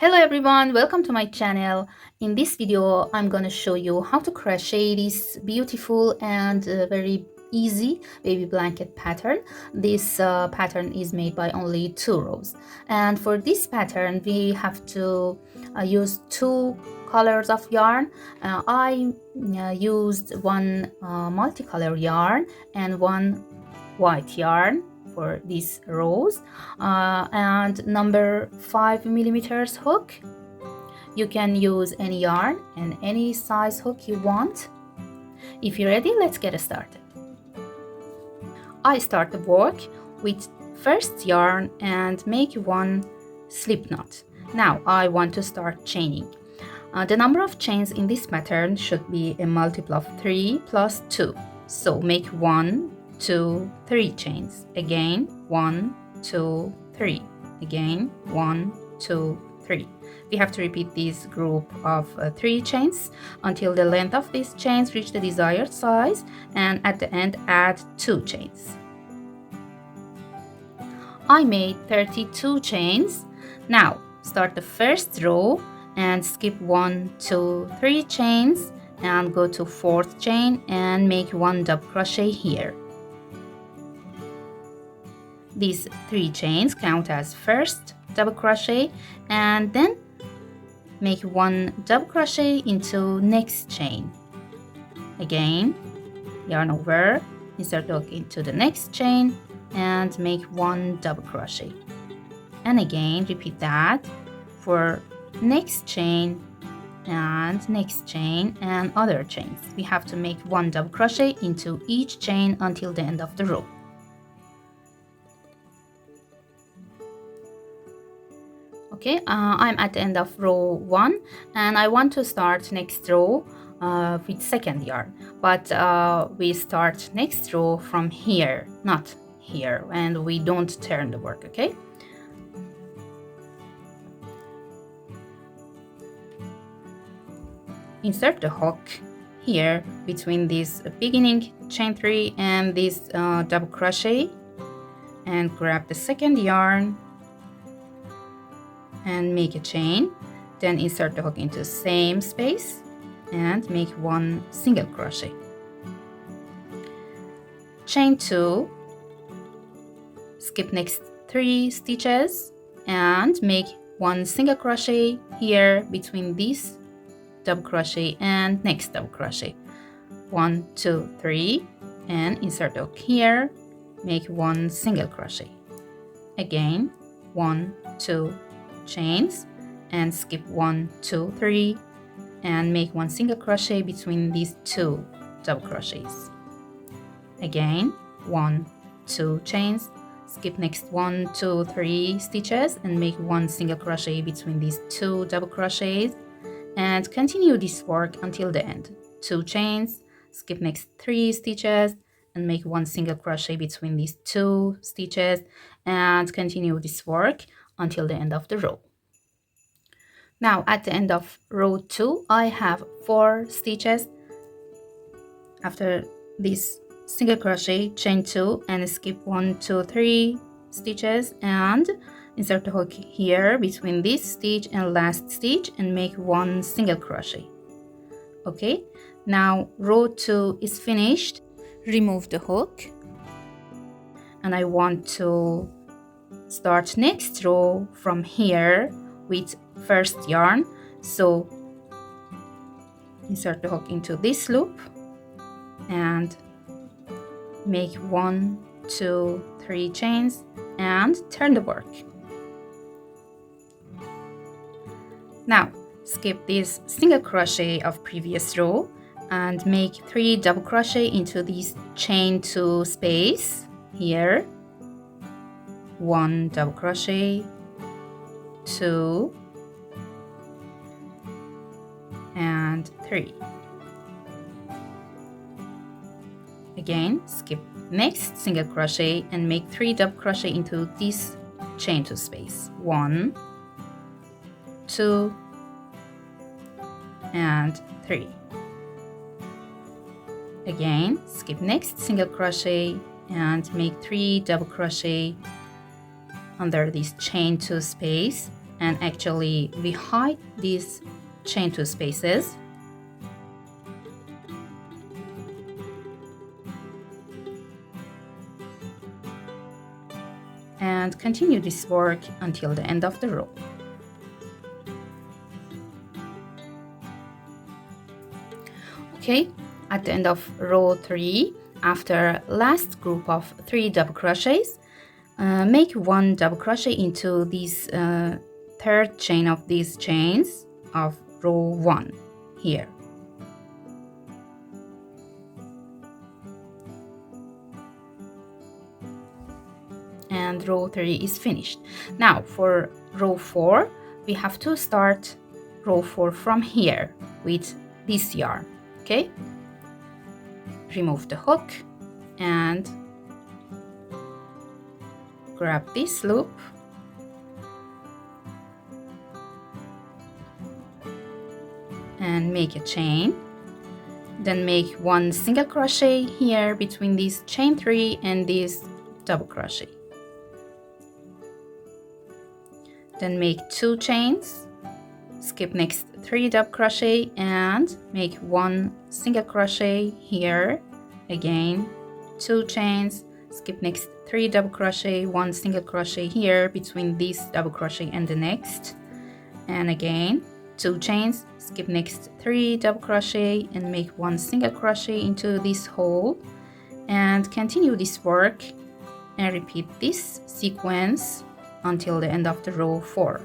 Hello everyone, welcome to my channel. In this video I'm gonna show you how to crochet this beautiful and very easy baby blanket pattern. This pattern is made by only 2 rows, and for this pattern we have to use 2 colors of yarn. I used one multicolor yarn and one white yarn for these rows, and number 5mm hook. You can use any yarn and any size hook you want. If you're ready, let's get started. I start the work with first yarn and make one slip knot. Now I want to start chaining. The number of chains in this pattern should be a multiple of 3 plus 2. So make 1, 2, 3 chains. Again, 1, 2, 3. Again, 1, 2, 3. We have to repeat this group of 3 chains until the length of these chains reach the desired size, and at the end add 2 chains. I made 32 chains. Now start the first row and skip 1, 2, 3 chains and go to 4th chain and make 1 double crochet here. These 3 chains count as first double crochet, and then make 1 double crochet into next chain. Again, yarn over, insert the hook into the next chain and make 1 double crochet, and again repeat that for next chain and other chains. We have to make 1 double crochet into each chain until the end of the row. Okay, I'm at the end of row 1 and I want to start next row with second yarn, but we start next row from here, not here, and we don't turn the work. Okay, insert the hook here between this beginning chain 3 and this double crochet, and grab the second yarn and make a chain. Then insert the hook into the same space and make 1 single crochet. Chain 2, skip next 3 stitches and make 1 single crochet here between this double crochet and next double crochet. 1, 2, 3, and insert the hook here, make 1 single crochet. Again, 1, 2 chains and skip 1, 2, 3 and make 1 single crochet between these 2 double crochets. Again, 1, 2 chains, skip next 1, 2, 3 stitches and make 1 single crochet between these 2 double crochets, and continue this work until the end. 2 chains, skip next 3 stitches and make 1 single crochet between these 2 stitches, and continue this work until the end of the row. Now at the end of row 2 I have 4 stitches. After this single crochet, chain 2 and skip 1, 2, 3 stitches and insert the hook here between this stitch and last stitch and make 1 single crochet. Okay, now row 2 is finished. Remove the hook and I want to start next row from here with first yarn. So insert the hook into this loop and make 1, 2, 3 chains and turn the work. Now skip this single crochet of previous row and make 3 double crochet into this chain 2 space here. 1 double crochet, 2 and 3. Again, skip next single crochet and make 3 double crochet into this chain 2 space. 1, 2 and 3. Again, skip next single crochet and make 3 double crochet under this chain 2 space. and actually we hide these chain 2 spaces. And continue this work until the end of the row. Okay, at the end of row 3, after last group of 3 double crochets, make 1 double crochet into this third chain of these chains of row 1 here. And row 3 is finished. Now for row 4, we have to start row 4 from here with this yarn. Okay, remove the hook and grab this loop and make a chain. Then make 1 single crochet here between this chain 3 and this double crochet. Then make 2 chains, skip next 3 double crochet and make 1 single crochet here. Again 2 chains, skip next 3 double crochet, 1 single crochet here between this double crochet and the next, and again 2 chains, skip next 3 double crochet and make 1 single crochet into this hole, and continue this work and repeat this sequence until the end of the row 4.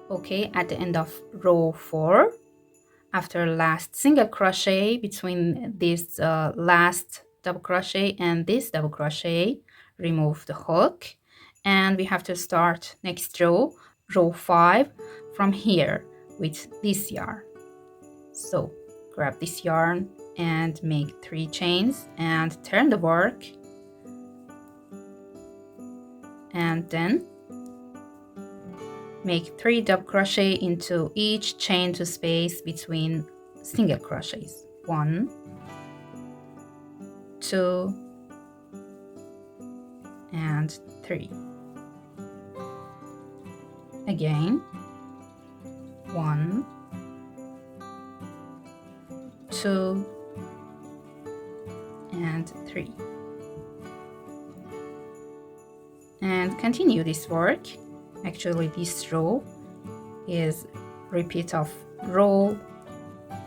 Okay, at the end of row 4, after last single crochet between this last double crochet and this double crochet, remove the hook, and we have to start next row, row 5, from here with this yarn. So grab this yarn and make 3 chains and turn the work, and then make 3 double crochet into each chain 2 space between single crochets. 1, 2, and 3. Again, 1, 2, and 3. And continue this work. Actually, this row is repeat of row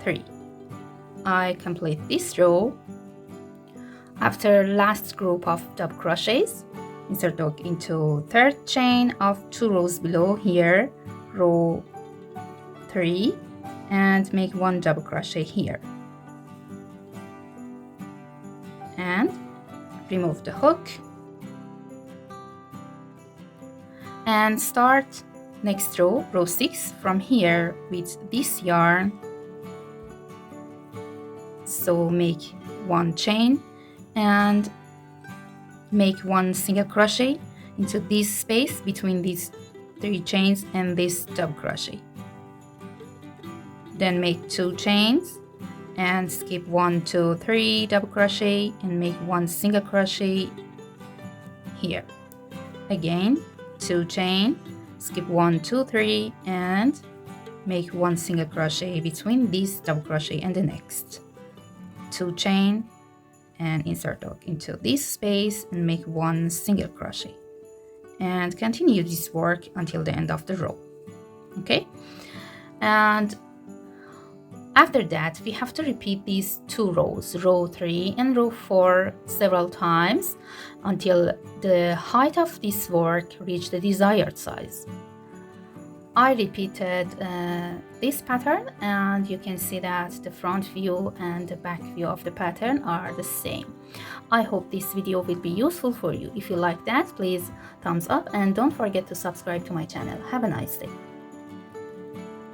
3. I complete this row. After last group of double crochets, insert hook into third chain of 2 rows below here, row 3, and make 1 double crochet here. And remove the hook. And start next row, row 6, from here with this yarn. So make 1 chain and make 1 single crochet into this space between these 3 chains and this double crochet. Then make 2 chains and skip 1, 2, 3 double crochet and make 1 single crochet here. Again 2 chain, skip 1, 2, 3 and make 1 single crochet between this double crochet and the next. 2 chain and insert hook into this space and make 1 single crochet, and continue this work until the end of the row. Okay, and after that we have to repeat these 2 rows, row 3 and row 4, several times until the height of this work reach the desired size. I repeated this pattern, and you can see that the front view and the back view of the pattern are the same. I hope this video will be useful for you. If you like that, please thumbs up and don't forget to subscribe to my channel. Have a nice day.